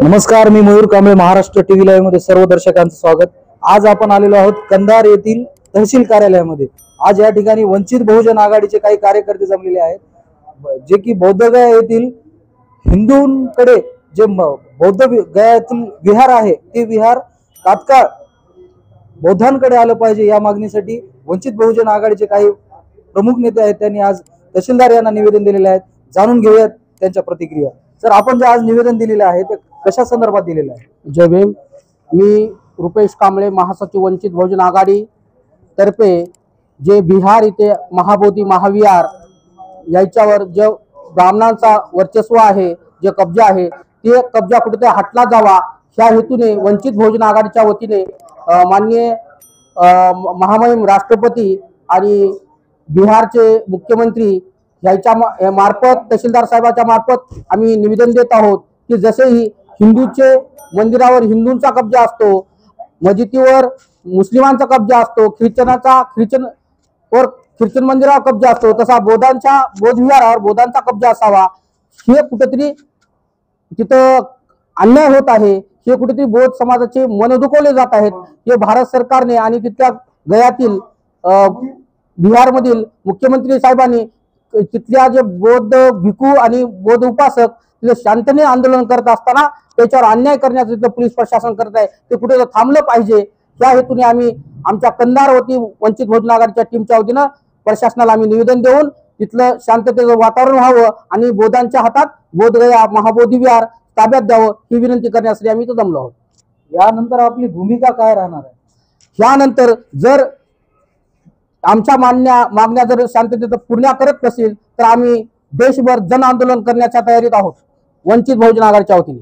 नमस्कार, मी Mayur Kamble. Maharashtra TV live मध्ये सर्व दर्शकांचं स्वागत. आज आपण आलेलो आहोत कंधार येथील तहसील कार्यालयामध्ये. आज या ठिकाणी वंचित बहुजन आघाडीचे काही कार्यकर्ते जमलेले आहेत, जे की बौद्धगया येथील हिंदूंकडे जे बौद्ध गयातील विहार आहे ते विहार तात्काळ बौद्धांकडे आलं पाहिजे या मागणीसाठी वंचित बहुजन आघाडीचे काही प्रमुख नेते आहेत, त्यांनी आज तहसीलदार यांना निवेदन दिलेले आहे. जाणून घेऊयात त्यांच्या प्रतिक्रिया. सर, आपण जे आज निवेदन दिलेले आहे ते कशा संदर्भात दिलेलं आहे? जय भीम. मी रुपेश कांबळे, महासचिव वंचित बहुजन आघाडी तर्फे जे बिहार इथे महाबोधी महाविहार याच्यावर जे ब्राह्मणांचा वर्चस्व आहे, जे कब्जा आहे, ते कब्जा कुठे हटला जावा ह्या हेतूने वंचित बहुजन आघाडीच्या वतीने माननीय महामहिम राष्ट्रपती आणि बिहारचे मुख्यमंत्री याच्या मार्फत तहसीलदार साहेबांच्या मार्फत आम्ही निवेदन देत आहोत की जसेही हिंदूचे मंदिरावर हिंदूंचा कब्जा असतो, मस्जिदीवर मुस्लिमांचा कब्जा असतो, ख्रिश्चन मंदिरावर कब्जा असतो, तसा बौद्ध विहारावर बौद्धांचा कब्जा असावा. हे कुठेतरी तिथं अन्याय होत आहे. हे कुठेतरी बौद्ध समाजाचे मन दुखवले जात आहेत. हे भारत सरकारने आणि तिथल्या गयातील बिहारमधील मुख्यमंत्री साहेबांनी तिथल्या जे बौद्ध भिक्खू आणि बौद्ध उपासक तिथे शांततेने आंदोलन करत असताना त्याच्यावर अन्याय करण्याचं तिथलं पोलीस प्रशासन करत आहे, ते कुठे थांबलं पाहिजे. त्या हेतूने आम्ही आमच्या कंधार वती वंचित बहुजन आघाडीच्या टीमच्या वतीनं प्रशासनाला आम्ही निवेदन देऊन तिथलं शांततेचं वातावरण व्हावं आणि बौद्धांच्या हातात बौद्धगया महाबोधी विहार ताब्यात द्यावं ही विनंती करण्यासाठी आम्ही इथं जमलो आहोत. यानंतर आपली भूमिका काय राहणार आहे? यानंतर जर आमच्या मागण्या जर शांततेत पूर्ण करत नसेल तर आम्ही देशभर जन आंदोलन करण्याच्या तयारीत आहोत वंचित बहुजन आघाडीच्या वतीने.